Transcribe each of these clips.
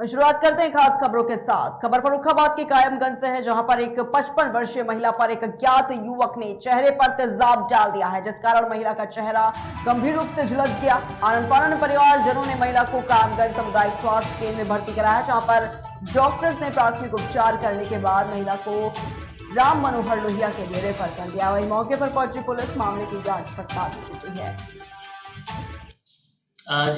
और शुरुआत करते हैं खास खबरों के साथ। खबर फर्रुखाबाद के कायमगंज से है, जहां पर एक 55 वर्षीय महिला पर एक अज्ञात युवक ने चेहरे पर तेजाब डाल दिया है, जिस कारण महिला का चेहरा गंभीर रूप से झुलस गया। आनंद फानन परिवारजनों ने महिला को कायमगंज सामुदायिक स्वास्थ्य केंद्र में भर्ती कराया, जहां पर डॉक्टर्स ने प्राथमिक उपचार करने के बाद महिला को राम मनोहर लोहिया के लिए रेफर कर दिया। वहीं मौके पर पहुंची पुलिस मामले की जांच पड़ताल कर रही है। आज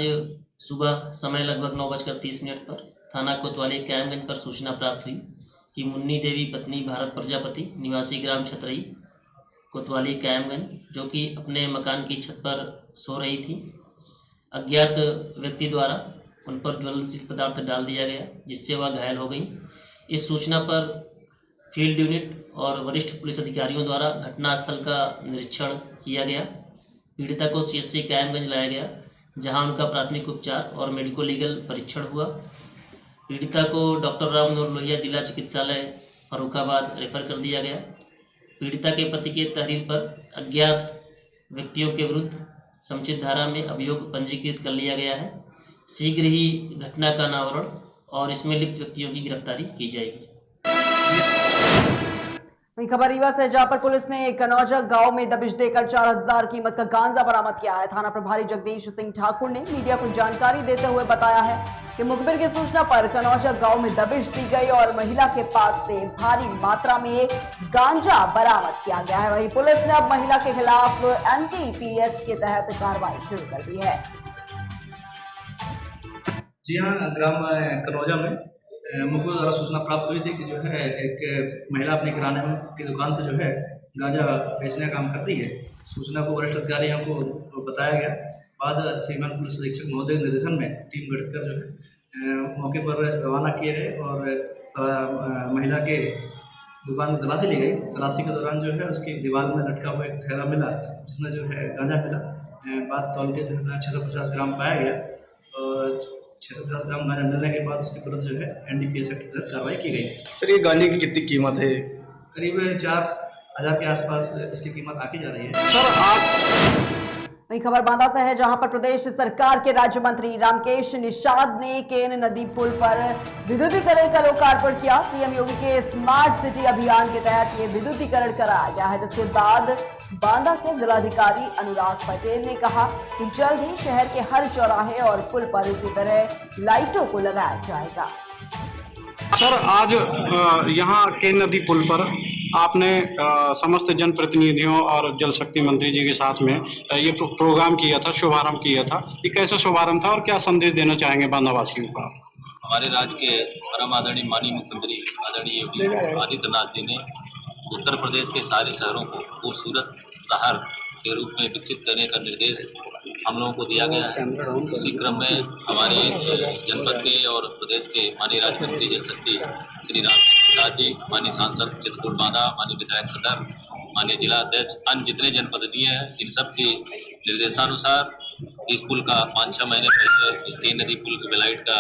सुबह समय लगभग 9:30 पर थाना कोतवाली कायमगंज पर सूचना प्राप्त हुई कि मुन्नी देवी पत्नी भारत प्रजापति निवासी ग्राम छतरई कोतवाली कायमगंज, जो कि अपने मकान की छत पर सो रही थी, अज्ञात व्यक्ति द्वारा उन पर ज्वलनशील पदार्थ डाल दिया गया, जिससे वह घायल हो गई। इस सूचना पर फील्ड यूनिट और वरिष्ठ पुलिस अधिकारियों द्वारा घटनास्थल का निरीक्षण किया गया। पीड़िता को सीएचसी कायमगंज लाया गया, जहां उनका प्राथमिक उपचार और मेडिको लीगल परीक्षण हुआ। पीड़िता को डॉक्टर राम मनोहर लोहिया जिला चिकित्सालय फर्रुखाबाद रेफर कर दिया गया। पीड़िता के पति के तहरीर पर अज्ञात व्यक्तियों के विरुद्ध समुचित धारा में अभियोग पंजीकृत कर लिया गया है। शीघ्र ही घटना का अनावरण और इसमें लिप्त व्यक्तियों की गिरफ्तारी की जाएगी। वहीं खबर रीवा से, जहां पर पुलिस ने कनौजा गांव में दबिश देकर 4000 कीमत का गांजा बरामद किया है। थाना प्रभारी जगदीश सिंह ठाकुर ने मीडिया को जानकारी देते हुए बताया है कि मुखबिर की सूचना पर कनौजा गांव में दबिश दी गई और महिला के पास से भारी मात्रा में गांजा बरामद किया गया है। वहीं पुलिस ने अब महिला के खिलाफ NDPS के तहत कार्रवाई शुरू कर दी है। जी हाँ, ग्राम कनौजा में मुखबिर द्वारा सूचना प्राप्त हुई थी कि जो है एक महिला अपनी किराने की दुकान से जो है गांजा बेचने का काम करती है। सूचना को वरिष्ठ अधिकारियों को बताया गया। बाद श्रीमान पुलिस अधीक्षक महोदय के निर्देशन में टीम गठित कर जो है मौके पर रवाना किए गए और महिला के दुकान में तलाशी ली गई। तलाशी के दौरान जो है उसकी दीवार में लटका हुआ एक थैला मिला, जिसमें जो है गांजा मिला। बात तौल के जो है 650 ग्राम पाया गया और 650 ग्राम गांजा मिलने के बाद उसके विरुद्ध जो है NDPS एक्ट के तहत कार्रवाई की गई। सर, ये गांजे की कितनी कीमत है? करीब 4000 के आसपास इसकी कीमत आकी जा रही है। सर, आप वही खबर बांदा से है, जहां पर प्रदेश सरकार के राज्य मंत्री रामकेश निषाद ने केन नदी पुल पर विद्युतीकरण का लोकार्पण किया। सीएम योगी के स्मार्ट सिटी अभियान के तहत ये विद्युतीकरण कराया गया है, जिसके बाद बांदा के जिलाधिकारी अनुराग पटेल ने कहा कि जल्द ही शहर के हर चौराहे और पुल पर इसी तरह लाइटों को लगाया जाएगा। सर, आज यहाँ केन नदी पुल पर आपने समस्त जनप्रतिनिधियों और जल शक्ति मंत्री जी के साथ में ये प्रोग्राम किया था, शुभारंभ किया था। ये कैसा शुभारंभ था और क्या संदेश देना चाहेंगे बांदावासियों को? हमारे राज्य के परम आदरणीय माननीय मुख्यमंत्री आदरणीय योगी आदित्यनाथ जी ने उत्तर प्रदेश के सारे शहरों को खूबसूरत शहर के रूप में विकसित करने का निर्देश हम लोगों को दिया गया है। उसी क्रम में हमारे जनपद के और प्रदेश के माननीय राज्य मंत्री जल शक्ति श्री राम प्रसाद जी, माननीय सांसद चित्रकूट बांदा, माननीय विधायक सदर, माननीय जिला अध्यक्ष, अन्य जितने जनप्रतिनिधि हैं, इन सब के निर्देशानुसार इस पुल का 5-6 महीने पहले इस केन नदी पुल के बेलाइट का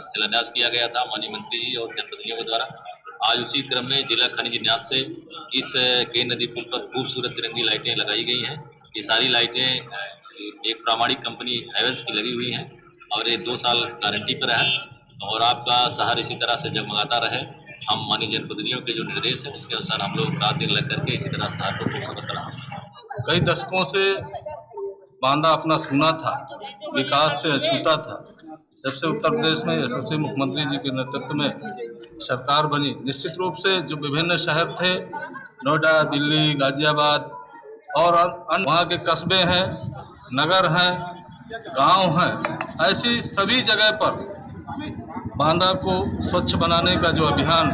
शिलान्यास किया गया था माननीय मंत्री जी और जनप्रतिनिधियों के द्वारा। आज उसी क्रम में जिला खनिज न्यास से इस केन नदी पुल पर खूबसूरत तिरंगी लाइटें लगाई गई हैं। ये सारी लाइटें एक प्रामाणिक कंपनी हैवेल्स की लगी हुई हैं और ये 2 साल गारंटी पर है और आपका शहर इसी तरह से जगमगाता रहे। हम माननीय जनप्रतिनिधियों के जो निर्देश है उसके अनुसार हम लोग रात दिन लग करके इसी तरह शहर को खूबसूरत बनाएंगे। कई दशकों से बांदा अपना सुना था, विकास से अछूता था। जब से उत्तर प्रदेश में यशस्वी मुख्यमंत्री जी के नेतृत्व में सरकार बनी, निश्चित रूप से जो विभिन्न शहर थे, नोएडा, दिल्ली, गाजियाबाद और वहाँ के कस्बे हैं, नगर हैं, गांव हैं, ऐसी सभी जगह पर बांदा को स्वच्छ बनाने का जो अभियान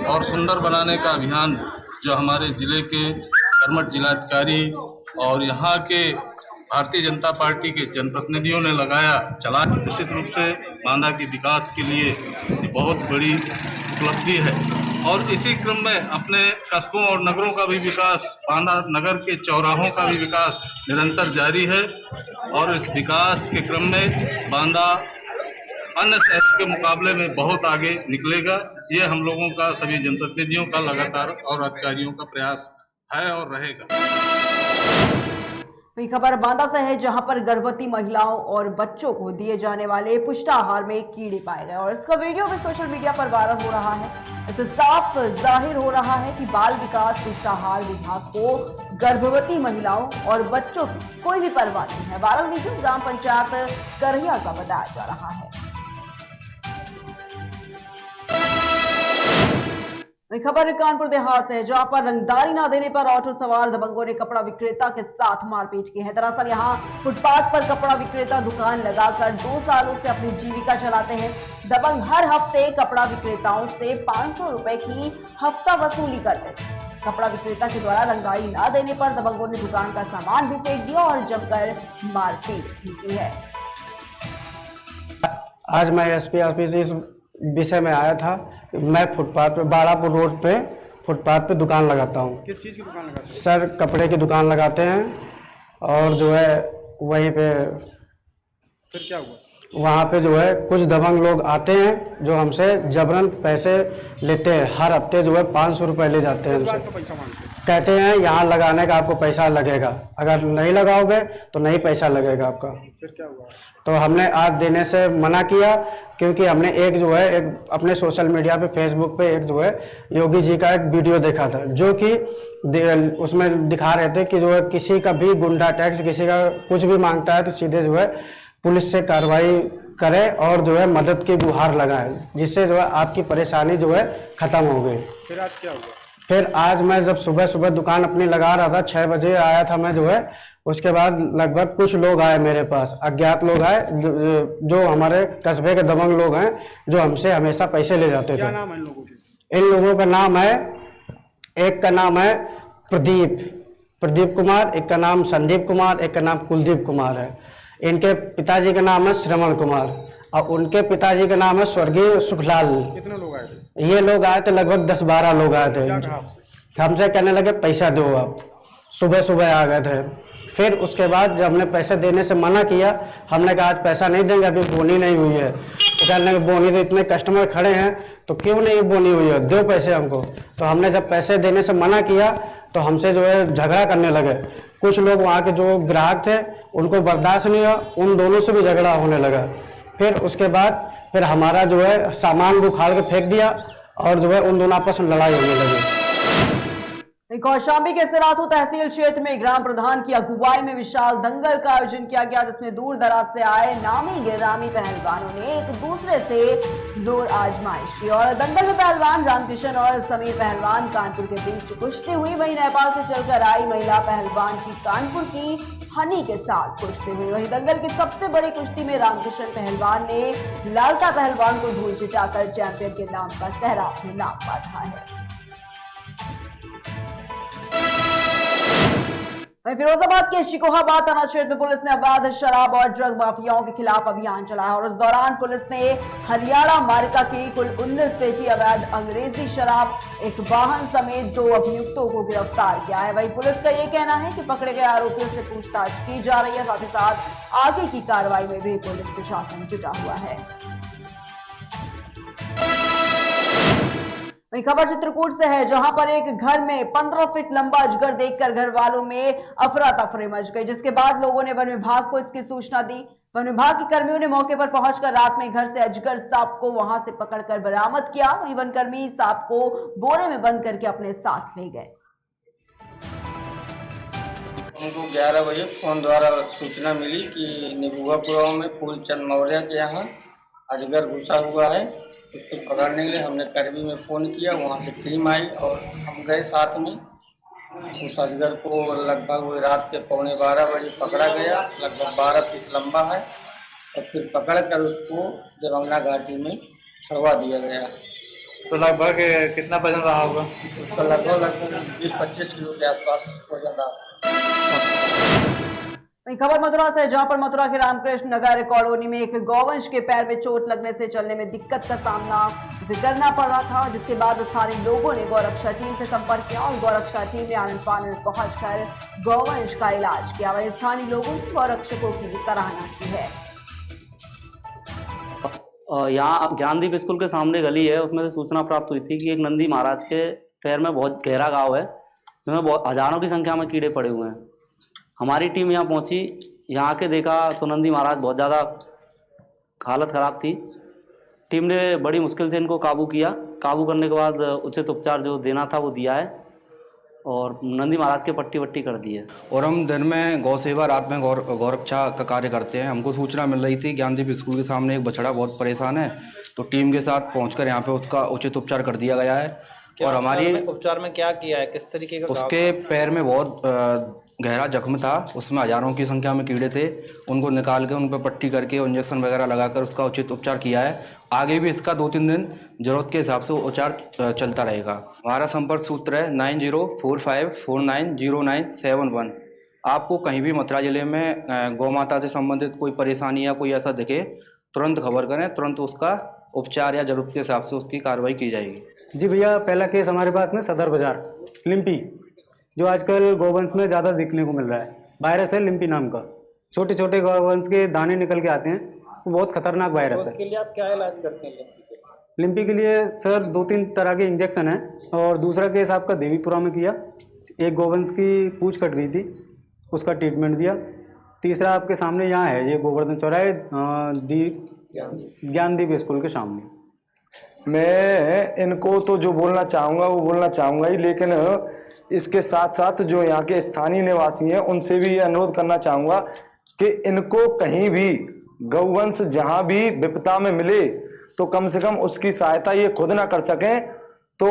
और सुंदर बनाने का अभियान जो हमारे जिले के कर्मठ जिलाधिकारी और यहाँ के भारतीय जनता पार्टी के जनप्रतिनिधियों ने चला, निश्चित रूप से बांदा के विकास के लिए बहुत बड़ी उपलब्धि है। और इसी क्रम में अपने कस्बों और नगरों का भी विकास, बांदा नगर के चौराहों का भी विकास निरंतर जारी है और इस विकास के क्रम में बांदा अन्य शहर के मुकाबले में बहुत आगे निकलेगा। ये हम लोगों का, सभी जनप्रतिनिधियों का लगातार और अधिकारियों का प्रयास है और रहेगा। वही खबर बांदा से है, जहां पर गर्भवती महिलाओं और बच्चों को दिए जाने वाले पुष्टाहार में कीड़े पाए गए और इसका वीडियो भी सोशल मीडिया पर वायरल हो रहा है। इससे साफ जाहिर हो रहा है कि बाल विकास पुष्टाहार विभाग को गर्भवती महिलाओं और बच्चों की कोई भी परवाह नहीं है। वायरल वीडियो ग्राम पंचायत करहिया का बताया जा रहा है। खबर कानपुर देहात से, जहां पर रंगदारी न देने पर ऑटो सवार दबंगों ने कपड़ा विक्रेता के साथ मारपीट की है। दरअसल यहां फुटपाथ पर कपड़ा विक्रेता दुकान लगाकर 2 सालों से अपनी जीविका चलाते हैं। दबंग हर हफ्ते कपड़ा विक्रेताओं से 500 रुपए की हफ्ता वसूली करते थे। कपड़ा विक्रेता के द्वारा रंगाई न देने पर दबंगों ने दुकान का सामान भी फेंक दिया और जमकर मारपीट भी की है। आज मैं एसपी ऑफिस इस विषय में आया था। मैं फुटपाथ पे बाड़ापुर रोड पे फुटपाथ पे दुकान लगाता हूँ। किस चीज़ की दुकान लगाते हैं? सर कपड़े की दुकान लगाते हैं और जो है वहीं पे फिर क्या हुआ? वहाँ पे जो है कुछ दबंग लोग आते हैं जो हमसे जबरन पैसे लेते हैं। हर हफ्ते जो है 500 रुपये ले जाते हैं किस बात हमसे। का पैसा मांगते हैं? कहते हैं यहाँ लगाने का आपको पैसा लगेगा, अगर नहीं लगाओगे तो नहीं पैसा लगेगा आपका। फिर क्या हुआ? तो हमने आज देने से मना किया, क्योंकि हमने एक जो है एक अपने सोशल मीडिया पे फेसबुक पे एक जो है योगी जी का एक वीडियो देखा था, जो कि उसमें दिखा रहे थे कि जो है किसी का भी गुंडा टैक्स किसी का कुछ भी मांगता है तो सीधे जो है पुलिस से कार्रवाई करे और जो है मदद की गुहार लगाए, जिससे जो है आपकी परेशानी जो है ख़त्म हो गई। फिर आज क्या हुआ? फिर आज मैं जब सुबह सुबह दुकान अपनी लगा रहा था, 6 बजे आया था मैं जो है। उसके बाद लगभग कुछ लोग आए मेरे पास, अज्ञात लोग आए जो हमारे कस्बे के दबंग लोग हैं, जो हमसे हमेशा पैसे ले जाते थे। क्या नाम है इन लोगों की? इन लोगों का नाम है, एक का नाम है प्रदीप कुमार, एक का नाम संदीप कुमार, एक का नाम कुलदीप कुमार है। इनके पिताजी का नाम है श्रवण कुमार और उनके पिताजी का नाम है स्वर्गीय सुखलाल। कितने लोग आए थे? ये लोग आए थे, लगभग 10-12 लोग आए थे। क्या कहा आपसे? हमसे कहने लगे पैसा दो आप। सुबह सुबह आ गए थे। फिर उसके बाद जब हमने पैसे देने से मना किया, हमने कहा आज पैसा नहीं देंगे, अभी बोनी नहीं हुई है। तो कहने लगे बोनी तो इतने कस्टमर खड़े हैं तो क्यों नहीं बोनी हुई है, दो पैसे हमको। तो हमने जब पैसे देने से मना किया तो हमसे जो है झगड़ा करने लगे। कुछ लोग वहाँ के जो ग्राहक थे उनको बर्दाश्त नहीं हुआ, उन दोनों से भी झगड़ा होने लगा। फिर उसके बाद फिर हमारा जो है सामान भी उखाड़ के फेंक दिया और जो है उन दोनों आपस में लड़ाई होने लगी। कौशाम्बी के सिराथू तहसील क्षेत्र में ग्राम प्रधान की अगुवाई में विशाल दंगल का आयोजन किया गया, जिसमें दूर दराज से आए नामी गिरामी पहलवानों ने एक दूसरे से जोर आजमाइश की और दंगल में पहलवान रामकिशन और समीर पहलवान कानपुर के बीच कुश्ती हुई। वहीं नेपाल से चलकर आई महिला पहलवान की कानपुर की हनी के साथ कुश्ती हुई। वहीं दंगल की सबसे बड़ी कुश्ती में रामकिशन पहलवान ने लालता पहलवान को धूल चिटाकर चैंपियन के नाम का सेहरा अपने नाम बांधा है। वहीं फिरोजाबाद के शिकोहाबाद थाना क्षेत्र में पुलिस ने अवैध शराब और ड्रग माफियाओं के खिलाफ अभियान चलाया और इस दौरान पुलिस ने हरियाणा मार्का की कुल 19 पेटी अवैध अंग्रेजी शराब, एक वाहन समेत 2 अभियुक्तों को गिरफ्तार किया है। वहीं पुलिस का ये कहना है कि पकड़े गए आरोपियों से पूछताछ की जा रही है, साथ ही साथ आगे की कार्रवाई में भी पुलिस प्रशासन जुटा हुआ है। वहीं खबर चित्रकूट से है, जहां पर एक घर में 15 फीट लंबा अजगर देखकर घर वालों में अफरा तफरी मच गई, जिसके बाद लोगों ने वन विभाग को इसकी सूचना दी। वन विभाग के कर्मियों ने मौके पर पहुंचकर रात में घर से अजगर सांप को वहां से पकड़कर बरामद किया। वहीं वनकर्मी सांप को बोरे में बंद करके अपने साथ ले गए। हमको 11 बजे फोन द्वारा सूचना मिली कि निबुआपुरा में फूलचंद मौर्य के यहाँ अजगर घुसा हुआ है। उसको पकड़ने के लिए हमने कर्मी में फ़ोन किया, वहाँ से टीम आई और हम गए साथ में। उस अजगर को लगभग रात के 11:15 बजे पकड़ा गया, लगभग 12 फीट लंबा है, और फिर पकड़ कर उसको देवंगना घाटी में छुड़वा दिया गया। तो लगभग कितना वजन रहा होगा? उसका लगभग 20-25 किलो के आसपास वजन रहा। वहीं खबर मथुरा से, जहां पर मथुरा के रामकृष्ण नगर कॉलोनी में एक गौवंश के पैर में चोट लगने से चलने में दिक्कत का सामना करना पड़ रहा था, जिसके बाद स्थानीय लोगों ने गौरक्षा टीम से संपर्क किया और गौरक्षा टीम ने आनंद फानंद पहुंचकर गौवंश का इलाज किया। वहीं स्थानीय लोगों ने गौरक्षकों की सराहना की है। यहाँ ज्ञानदीप स्कूल के सामने गली है, उसमें से सूचना प्राप्त हुई थी कि एक नंदी महाराज के पैर में बहुत गहरा घाव है, जिसमें बहुत हजारों की संख्या में कीड़े पड़े हुए हैं। हमारी टीम यहाँ पहुँची, यहाँ आके देखा तो नंदी महाराज बहुत ज़्यादा हालत ख़राब थी। टीम ने बड़ी मुश्किल से इनको काबू किया। काबू करने के बाद उचित उपचार जो देना था वो दिया है और नंदी महाराज के पट्टी वट्टी कर दी है। और हम दिन में गौ सेवा, रात में गौरक्षा का कार्य करते हैं। हमको सूचना मिल रही थी ज्ञानदीप स्कूल के सामने एक बछड़ा बहुत परेशान है, तो टीम के साथ पहुंचकर यहाँ पे उसका उचित उपचार कर दिया गया है। और हमारी उपचार में क्या किया है, किस तरीके का? उसके पैर में बहुत गहरा जख्म था, उसमें हजारों की संख्या में कीड़े थे। उनको निकाल के उन पर पट्टी करके इंजेक्शन वगैरह लगाकर उसका उचित उपचार किया है। आगे भी इसका 2-3 दिन जरूरत के हिसाब से उपचार चलता रहेगा। हमारा संपर्क सूत्र है 9045490971। आपको कहीं भी मथुरा जिले में गौ माता से संबंधित कोई परेशानी या कोई ऐसा दिखे, तुरंत खबर करें, तुरंत उसका उपचार या जरूरत के हिसाब से उसकी कार्रवाई की जाएगी। जी भैया, पहला केस हमारे पास में सदर बाजार लिम्पी, जो आजकल गौवंश में ज़्यादा दिखने को मिल रहा है। वायरस है लिम्पी नाम का, छोटे छोटे गौवंश के दाने निकल के आते हैं, वो बहुत खतरनाक वायरस है। उसके लिए आप क्या इलाज करते हैं? लिम्पी के लिए सर 2-3 तरह के इंजेक्शन हैं। और दूसरा केस आपका देवीपुरा में किया, एक गौवंश की पूँछ कट गई थी, उसका ट्रीटमेंट दिया। तीसरा आपके सामने यहाँ है, ये गोवर्धन चौराहे ज्ञानदीप स्कूल के सामने। मैं इनको तो जो बोलना चाहूँगा वो बोलना चाहूँगा ही, लेकिन इसके साथ साथ जो यहाँ के स्थानीय निवासी हैं उनसे भी ये अनुरोध करना चाहूँगा कि इनको कहीं भी गौवंश जहाँ भी विपदा में मिले तो कम से कम उसकी सहायता ये खुद ना कर सकें, तो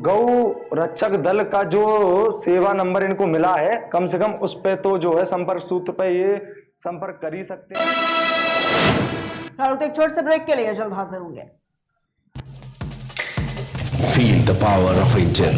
गौ रक्षक दल का जो सेवा नंबर इनको मिला है, कम से कम उस पे तो जो है संपर्क सूत्र पे ये संपर्क कर ही सकते हैं। एक छोटे से ब्रेक के लिए जल्द हाजिर होंगे। Feel the power of Angel.